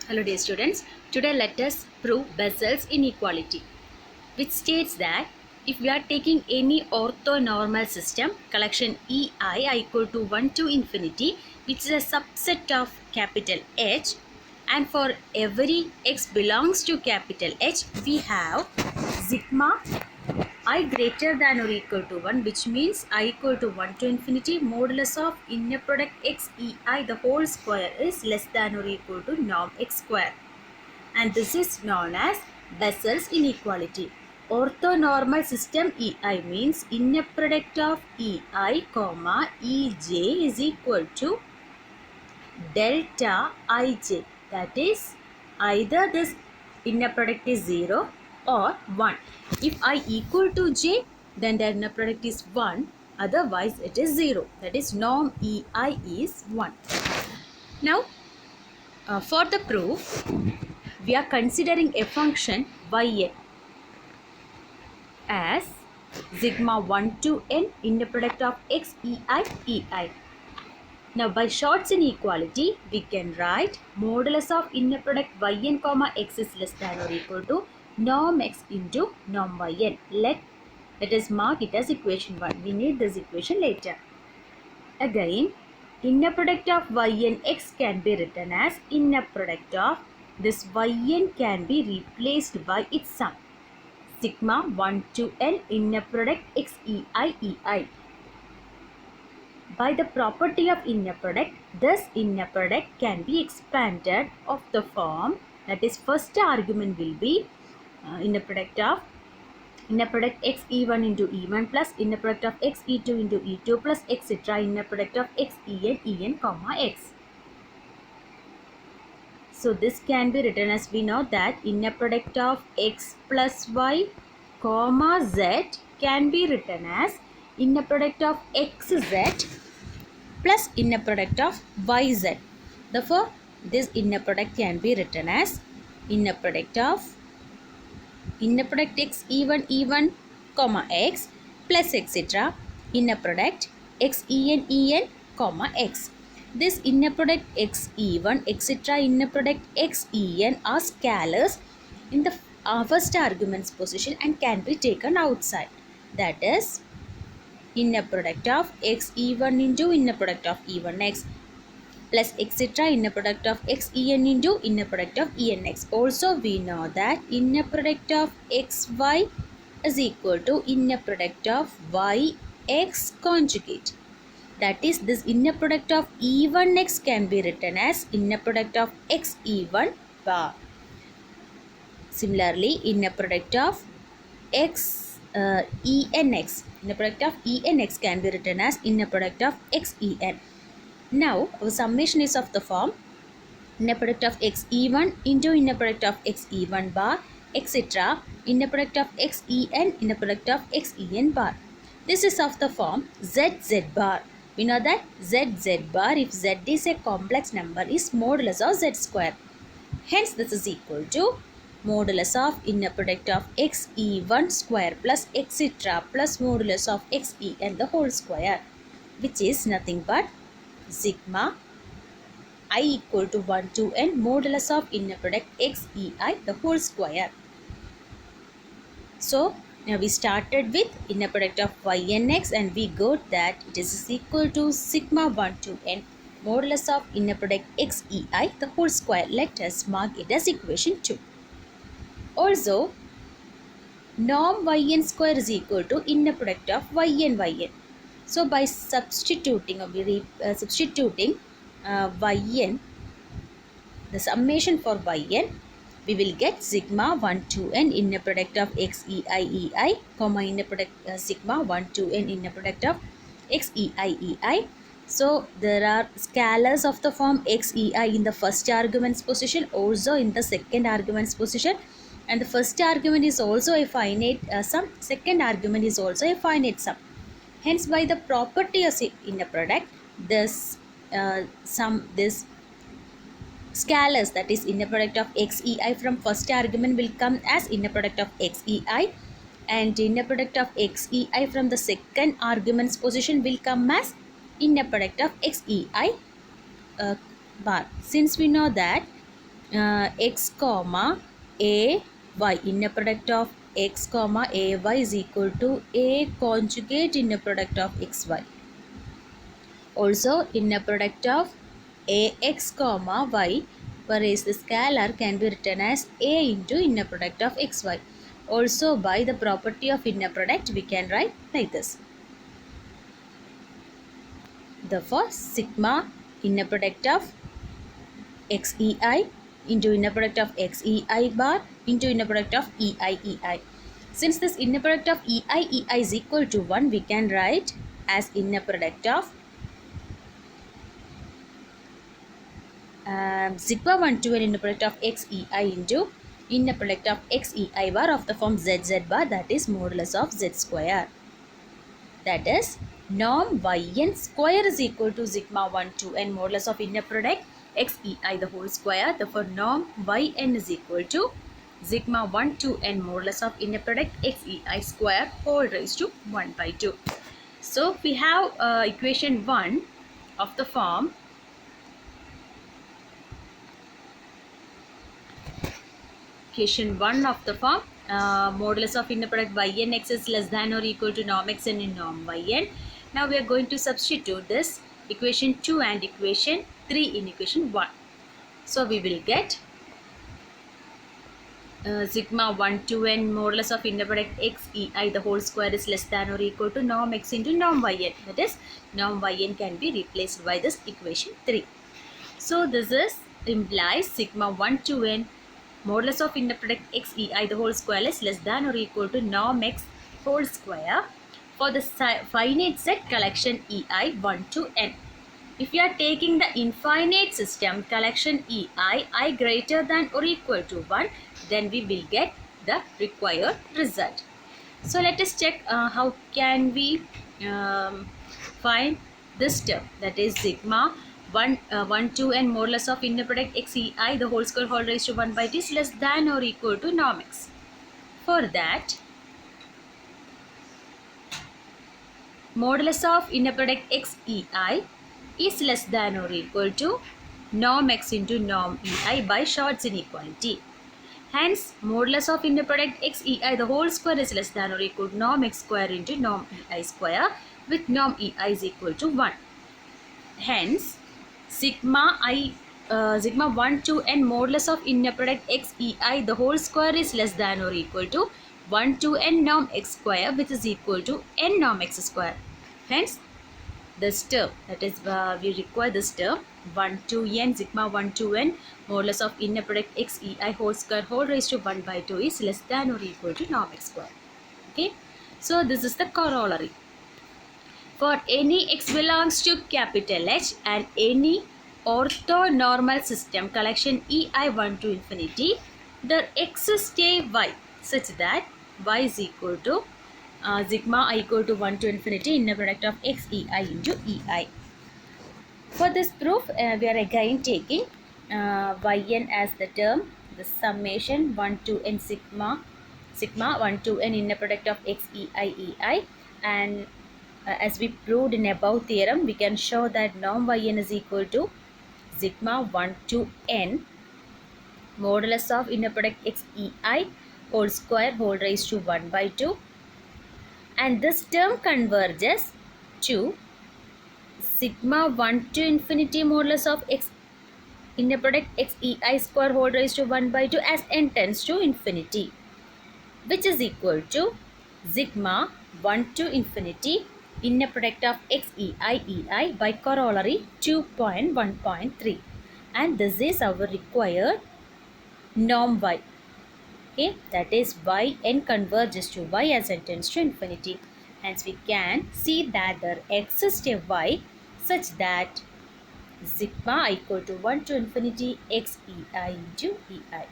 Hello dear students, today let us prove Bessel's inequality, which states that if we are taking any orthonormal system, collection EI equal to 1 to infinity, which is a subset of capital H, and for every x belongs to capital H, we have sigma I greater than or equal to 1, which means I equal to 1 to infinity modulus of inner product x ei the whole square is less than or equal to norm x square, and this is known as Bessel's inequality. Orthonormal system EI means inner product of EI comma EJ is equal to delta ij, that is either this inner product is 0 or 1. If I equal to j, then the inner product is 1, otherwise it is 0, that is norm ei is 1. Now for the proof, we are considering a function yn as sigma 1 to n inner product of x ei. Now by Short's inequality, we can write modulus of inner product yn comma x is less than or equal to norm x into norm yn. Let us mark it as equation 1. We need this equation later. Again, inner product of yn x can be written as inner product of this yn can be replaced by its sum. Sigma 1 to n inner product x ei. By the property of inner product, this inner product can be expanded of the form, that is first argument will be inner product x e1 into e1 plus inner product of x e2 into e2 plus etc. inner product of x en comma x. So this can be written as, we know that inner product of x plus y comma z can be written as inner product of xz plus inner product of yz. Therefore, this inner product can be written as inner product x e1 comma x plus etc. inner product x en comma x. This inner product x e1 etc. inner product x en are scalars in the first argument's position and can be taken outside. That is inner product of x e1 into inner product of e1x plus etc. inner product of x en into inner product of enx. Also we know that inner product of xy is equal to inner product of yx conjugate. That is, this inner product of e1x can be written as inner product of x e1 bar. Similarly, inner product of x enx, inner product of enx can be written as inner product of x en. Now our summation is of the form inner product of x e1 into inner product of x e1 bar etc. inner product of x en inner product of x en bar. This is of the form z bar. We know that z bar, if z is a complex number, is modulus of z square. Hence this is equal to modulus of inner product of x e1 square plus etc. plus modulus of x en the whole square, which is nothing but sigma I equal to 1 to n modulus of inner product x ei the whole square. So now we started with inner product of ynx and we got that it is equal to sigma 1 to n modulus of inner product x ei the whole square. Let us mark it as equation 2. Also, norm yn square is equal to inner product of yn. So by substituting yn, the summation for yn, we will get sigma 1 to n inner product of x ei comma inner product sigma 1 to n inner product of x ei. So there are scalars of the form x ei in the first argument's position, also in the second argument's position, and the first argument is also a finite sum, second argument is also a finite sum. Hence, by the property of inner product, this scalars, that is inner product of x ei from first argument will come as inner product of x ei, and inner product of x ei from the second argument's position will come as inner product of x ei bar. Since we know that x comma a y, inner product of x comma a y is equal to a conjugate inner product of x y. Also inner product of ax comma y, whereas the scalar can be written as a into inner product of xy. Also by the property of inner product we can write like this. Therefore sigma inner product of xei into inner product of xei bar into inner product of ei. Since this inner product of ei is equal to 1, we can write as inner product of sigma 1 to an inner product of xei into inner product of xei bar of the form zz bar, that is modulus of z square. That is norm yn square is equal to sigma 1 to n modulus of inner product xei the whole square. Therefore norm yn is equal to sigma 1 to n modulus of inner product xei square whole raised to 1 by 2. So we have equation 1 of the form modulus of inner product yn x is less than or equal to norm x n in norm yn. Now we are going to substitute this equation 2 and equation 3 in equation 1. So we will get sigma 1 to n modulus of inner product xei the whole square is less than or equal to norm x into norm yn. That is norm yn can be replaced by this equation 3. So this is implies sigma 1 to n modulus of inner product xei the whole square is less than or equal to norm x whole square for the finite set collection ei 1 to n. If you are taking the infinite system collection I greater than or equal to 1, then we will get the required result. So let us check how can we find this term, that is sigma 1 to n modulus of inner product xei the whole square whole raised to 1 by t is less than or equal to norm x. For that, modulus of inner product xei is less than or equal to norm x into norm ei by Short's inequality. Hence, modulus of inner product xei the whole square is less than or equal to norm x square into norm ei square, with norm ei is equal to 1. Hence, sigma 1 to n modulus of inner product xei the whole square is less than or equal to 1 to n norm x square, which is equal to n norm x square. Hence, this term, that is we require this term 1 to n sigma 1 to n modulus of inner product xei whole square whole raised to 1 by 2 is less than or equal to norm x square. Okay, so this is the corollary. For any x belongs to capital H and any orthonormal system collection ei 1 to infinity, the exists a y such that y is equal to sigma I equal to 1 to infinity inner product of xei into ei. For this proof, we are again taking yn as the term, the summation 1 to n sigma 1 to n inner product of xei ei, and as we proved in above theorem, we can show that norm yn is equal to sigma 1 to n modulus of inner product xei whole square whole raised to 1 by 2, and this term converges to sigma 1 to infinity modulus of x inner product xei square whole raised to 1 by 2 as n tends to infinity, which is equal to sigma 1 to infinity inner product of xei ei by corollary 2.1.3, and this is our required norm y. Okay, that is yn converges to y as n tends to infinity. Hence we can see that there exists a y such that sigma equal to 1 to infinity xei into ei.